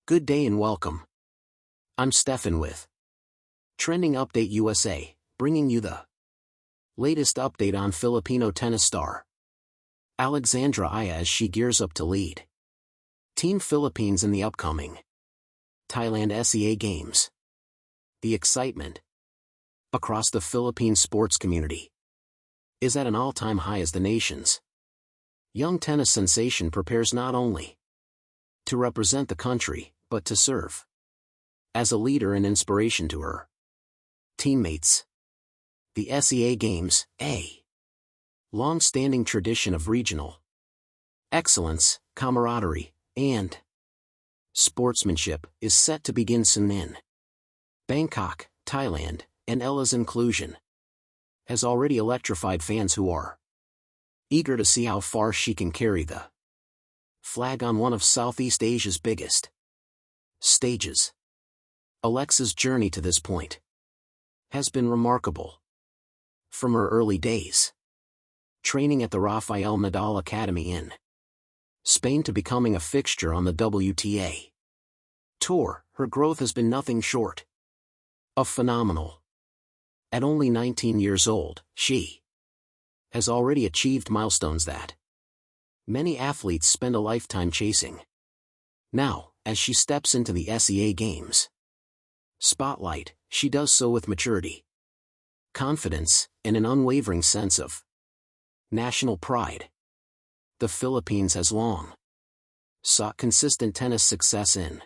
Good day and welcome. I'm Stefan with Trending Update USA, bringing you the latest update on Filipino tennis star Alexandra Eala as she gears up to lead Team Philippines in the upcoming Thailand SEA Games. The excitement across the Philippine sports community is at an all-time high as the nation's young tennis sensation prepares not only to represent the country, but to serve as a leader and inspiration to her teammates. The SEA Games, a long-standing tradition of regional excellence, camaraderie, and sportsmanship, is set to begin soon in Bangkok, Thailand, and Eala's inclusion has already electrified fans who are eager to see how far she can carry the flag on one of Southeast Asia's biggest stages. Alexa's journey to this point has been remarkable. From her early days training at the Rafael Nadal Academy in Spain to becoming a fixture on the WTA Tour, her growth has been nothing short of phenomenal. At only 19 years old, she has already achieved milestones that many athletes spend a lifetime chasing. Now, as she steps into the SEA Games spotlight, she does so with maturity, confidence, and an unwavering sense of national pride. The Philippines has long sought consistent tennis success in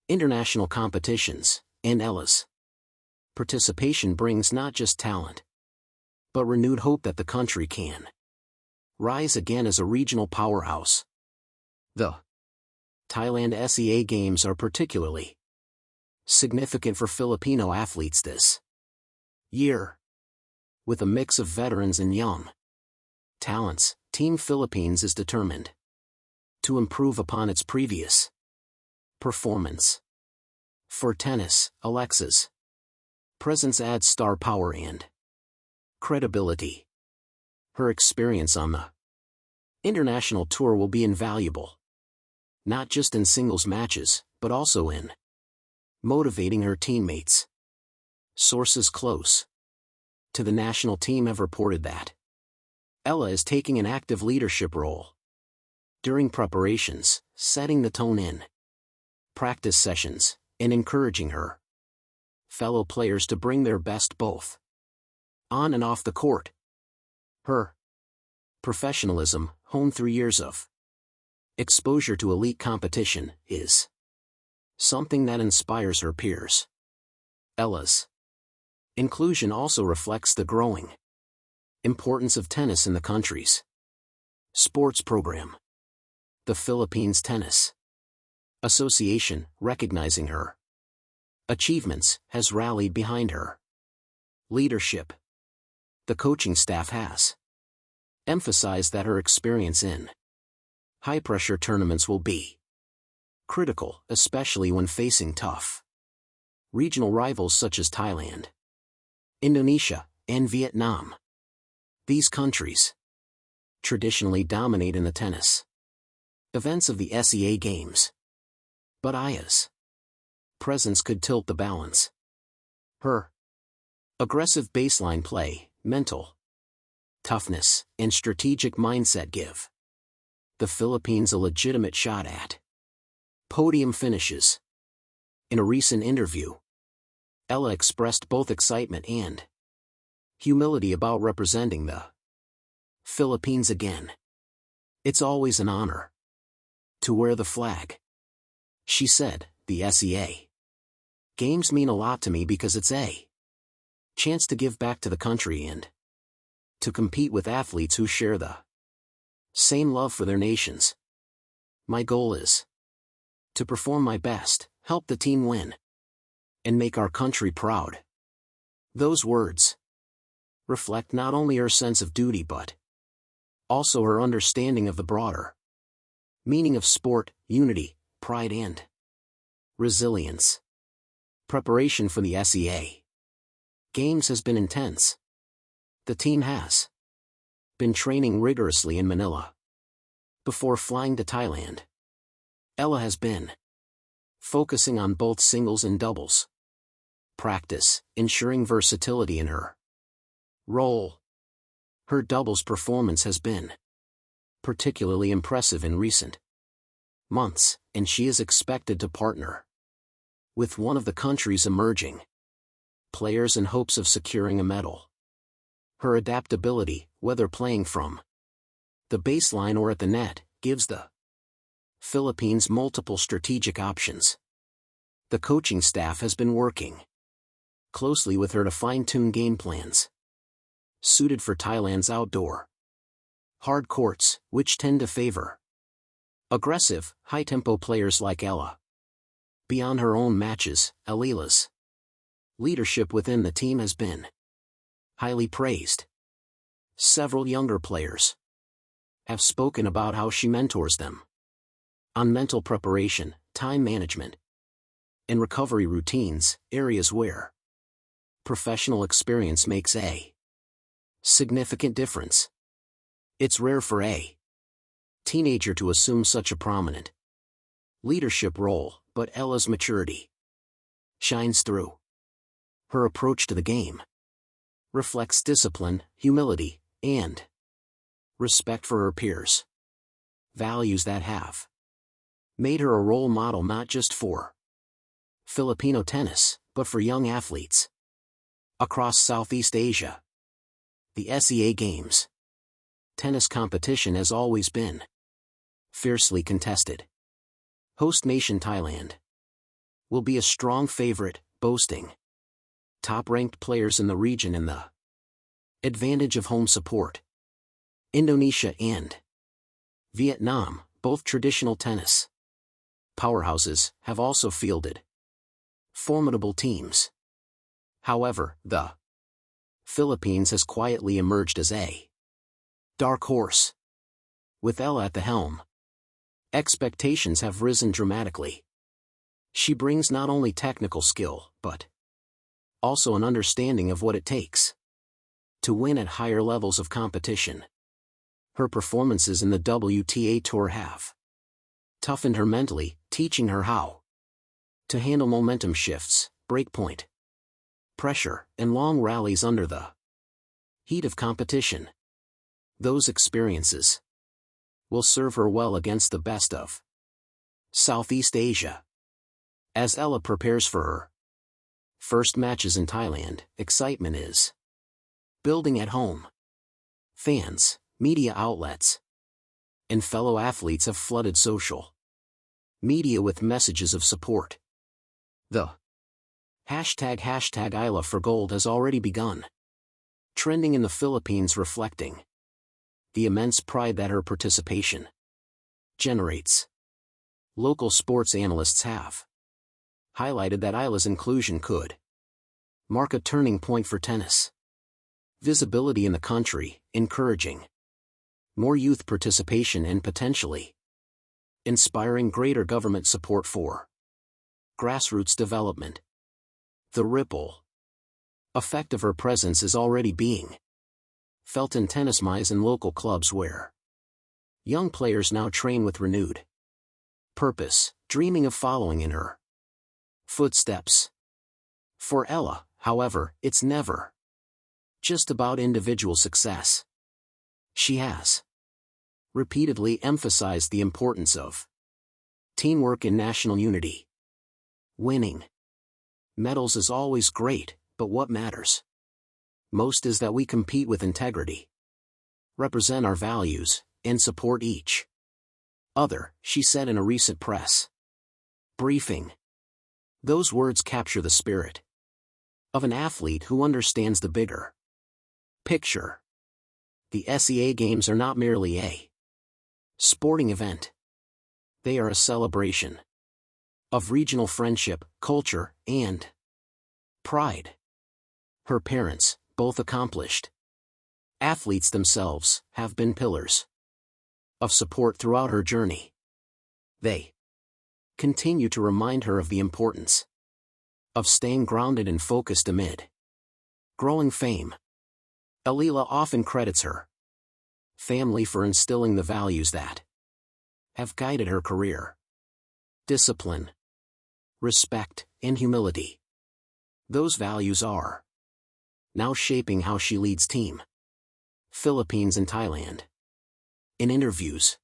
international competitions, and Eala's participation brings not just talent, but renewed hope that the country can rise again as a regional powerhouse. The Thailand SEA Games are particularly significant for Filipino athletes this year. With a mix of veterans and young talents, Team Philippines is determined to improve upon its previous performance. For tennis, Alexa's presence adds star power and credibility. Her experience on the international tour will be invaluable, not just in singles matches, but also in motivating her teammates. Sources close to the national team have reported that Eala is taking an active leadership role during preparations, setting the tone in practice sessions, and encouraging her fellow players to bring their best both on and off the court. Her professionalism, honed through years of exposure to elite competition, is something that inspires her peers. Eala's inclusion also reflects the growing importance of tennis in the country's sports program. The Philippines Tennis Association, recognizing her achievements, has rallied behind her leadership. The coaching staff has emphasized that her experience in high-pressure tournaments will be critical, especially when facing tough regional rivals such as Thailand, Indonesia, and Vietnam. These countries traditionally dominate in the tennis events of the SEA Games, but Eala's presence could tilt the balance. Her aggressive baseline play, mental toughness, and strategic mindset give the Philippines a legitimate shot at podium finishes. In a recent interview, Eala expressed both excitement and humility about representing the Philippines again. "It's always an honor to wear the flag," she said. "The SEA Games mean a lot to me because it's a chance to give back to the country and to compete with athletes who share the same love for their nations. My goal is to perform my best, help the team win, and make our country proud." Those words reflect not only her sense of duty but also her understanding of the broader meaning of sport, unity, pride, and resilience. Preparation for the SEA Games has been intense. The team has been training rigorously in Manila before flying to Thailand. Eala has been focusing on both singles and doubles. Practice, ensuring versatility in her role. Her doubles performance has been particularly impressive in recent months, and she is expected to partner with one of the country's emerging players in hopes of securing a medal. Her adaptability, whether playing from the baseline or at the net, gives the Philippines multiple strategic options. The coaching staff has been working closely with her to fine-tune game plans suited for Thailand's outdoor hard courts, which tend to favor aggressive, high-tempo players like Eala. Beyond her own matches, Eala's leadership within the team has been highly praised. Several younger players have spoken about how she mentors them on mental preparation, time management, and recovery routines, areas where professional experience makes a significant difference. It's rare for a teenager to assume such a prominent leadership role, but Eala's maturity shines through. Her approach to the game reflects discipline, humility, and respect for her peers, values that have made her a role model not just for Filipino tennis, but for young athletes across Southeast Asia. The SEA Games tennis competition has always been fiercely contested. Host nation Thailand will be a strong favorite, boasting top-ranked players in the region and the advantage of home support. Indonesia and Vietnam, both traditional tennis powerhouses, have also fielded formidable teams. However, the Philippines has quietly emerged as a dark horse. With Eala at the helm, expectations have risen dramatically. She brings not only technical skill, but also an understanding of what it takes to win at higher levels of competition. Her performances in the WTA Tour have toughened her mentally, teaching her how to handle momentum shifts, breakpoint pressure, and long rallies under the heat of competition. Those experiences will serve her well against the best of Southeast Asia. As Eala prepares for her first matches in Thailand, excitement is building at home. Fans, media outlets, and fellow athletes have flooded social media with messages of support. The hashtag Eala for Gold has already begun trending in the Philippines, reflecting the immense pride that her participation generates. Local sports analysts have highlighted that Eala's inclusion could mark a turning point for tennis visibility in the country, encouraging more youth participation and potentially inspiring greater government support for grassroots development. The ripple effect of her presence is already being felt in tennis miles and local clubs where young players now train with renewed purpose, dreaming of following in her footsteps. For Eala, however, it's never just about individual success. She has repeatedly emphasized the importance of teamwork and national unity. Winning medals is always great, but what matters most is that we compete with integrity, represent our values, and support each other, she said in a recent press briefing. Those words capture the spirit of an athlete who understands the bigger picture. The SEA Games are not merely a sporting event. They are a celebration of regional friendship, culture, and pride. Her parents, both accomplished athletes themselves, have been pillars of support throughout her journey. They continue to remind her of the importance of staying grounded and focused amid growing fame. Eala often credits her family for instilling the values that have guided her career. Discipline, respect, and humility. Those values are now shaping how she leads Team Philippines and Thailand. In interviews,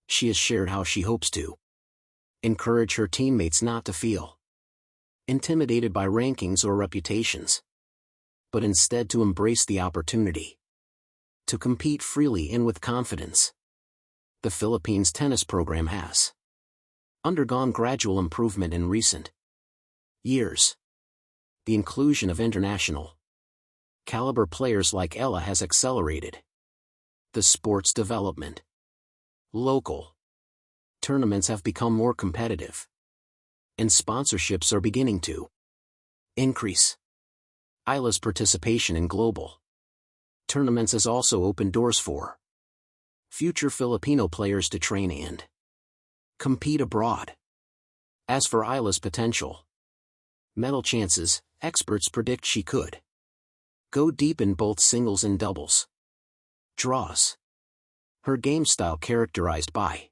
she has shared how she hopes to encourage her teammates not to feel intimidated by rankings or reputations, but instead to embrace the opportunity to compete freely and with confidence. The Philippines tennis program has undergone gradual improvement in recent years. The inclusion of international caliber players like Eala has accelerated the sport's development. Local tournaments have become more competitive, and sponsorships are beginning to increase. Eala's participation in global tournaments has also opened doors for future Filipino players to train and compete abroad. As for Eala's potential medal chances, experts predict she could go deep in both singles and doubles draws. Her game style, characterized by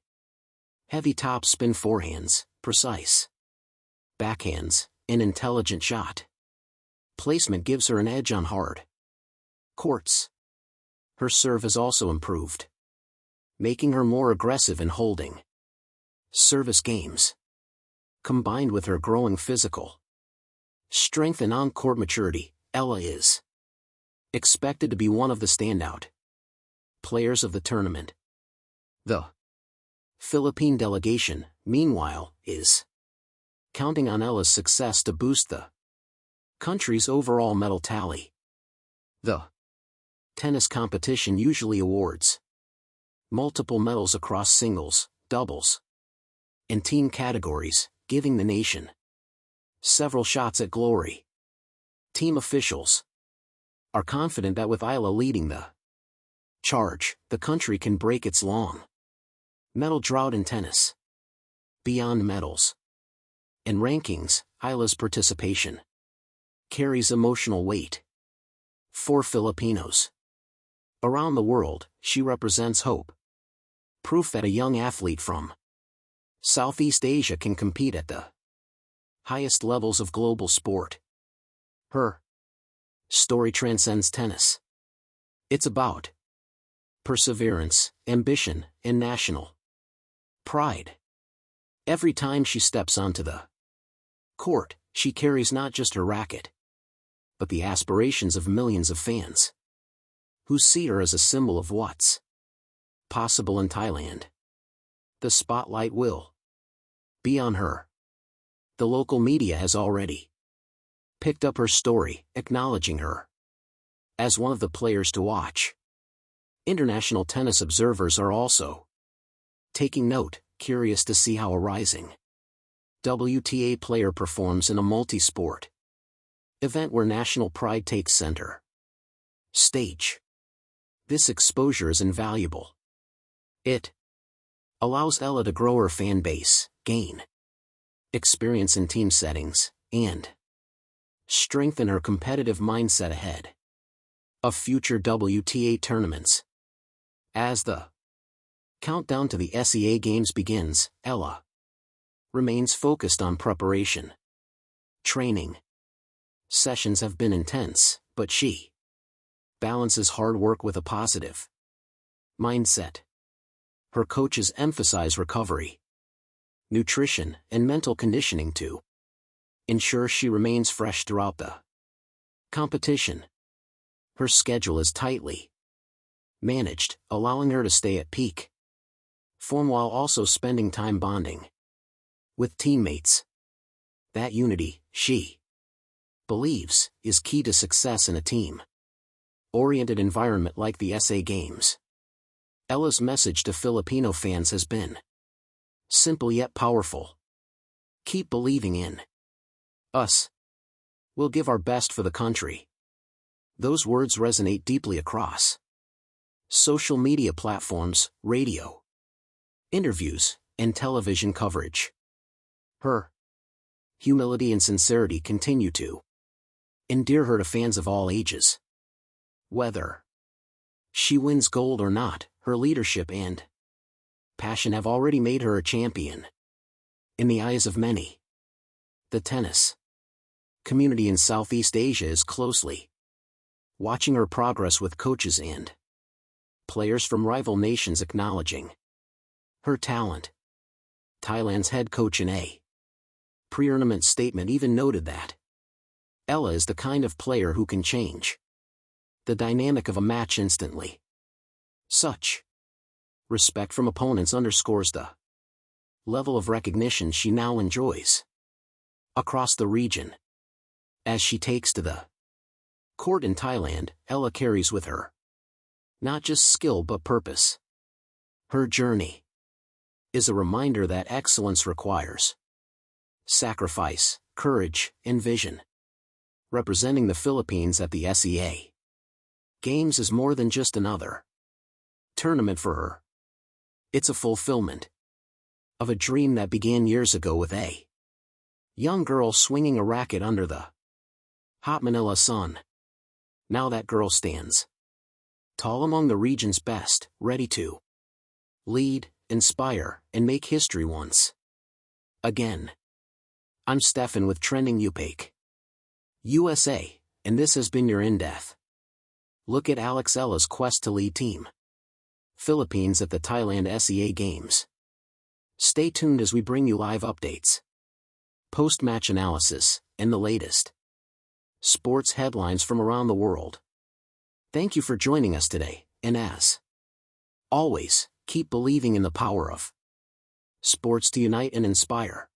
heavy top-spin forehands, precise backhands, and intelligent shot placement, gives her an edge on hard courts. Her serve has also improved, making her more aggressive in holding service games. Combined with her growing physical strength and on-court maturity, Eala is expected to be one of the standout players of the tournament. The Philippine delegation, meanwhile, is counting on Eala's success to boost the country's overall medal tally. The tennis competition usually awards multiple medals across singles, doubles, and team categories, giving the nation several shots at glory. Team officials are confident that with Eala leading the charge, the country can break its long medal drought in tennis. Beyond medals and rankings, Eala's participation carries emotional weight. For Filipinos around the world, she represents hope. Proof that a young athlete from Southeast Asia can compete at the highest levels of global sport. Her story transcends tennis. It's about perseverance, ambition, and national pride. Every time she steps onto the court, she carries not just her racket, but the aspirations of millions of fans who see her as a symbol of what's possible in Thailand. The spotlight will be on her. The local media has already picked up her story, acknowledging her as one of the players to watch. International tennis observers are also taking note, curious to see how a rising WTA player performs in a multi-sport event where national pride takes center stage. This exposure is invaluable. It allows Eala to grow her fan base, gain experience in team settings, and strengthen her competitive mindset ahead of future WTA tournaments. As the countdown to the SEA Games begins, Eala remains focused on preparation. Training sessions have been intense, but she balances hard work with a positive mindset. Her coaches emphasize recovery, nutrition, and mental conditioning to ensure she remains fresh throughout the competition. Her schedule is tightly managed, allowing her to stay at peak form while also spending time bonding with teammates. That unity, she believes, is key to success in a team-oriented environment like the SEA Games. Eala's message to Filipino fans has been simple yet powerful. Keep believing in us. We'll give our best for the country. Those words resonate deeply across social media platforms, radio interviews, and television coverage. Her humility and sincerity continue to endear her to fans of all ages. Whether she wins gold or not, her leadership and passion have already made her a champion in the eyes of many. The tennis community in Southeast Asia is closely watching her progress, with coaches and players from rival nations acknowledging her talent. Thailand's head coach in a pre-tournament statement even noted that Eala is the kind of player who can change the dynamic of a match instantly. Such respect from opponents underscores the level of recognition she now enjoys across the region. As she takes to the court in Thailand, Eala carries with her not just skill but purpose. Her journey is a reminder that excellence requires sacrifice, courage, and vision. Representing the Philippines at the SEA Games is more than just another tournament for her. It's a fulfillment of a dream that began years ago with a young girl swinging a racket under the hot Manila sun. Now that girl stands tall among the region's best, ready to lead, inspire, and make history once again. I'm Stefan with Trending UPAC USA, and this has been your in-depth look at Eala's quest to lead Team Philippines at the Thailand SEA Games. Stay tuned as we bring you live updates, post-match analysis, and the latest sports headlines from around the world. Thank you for joining us today, and as always, keep believing in the power of sports to unite and inspire.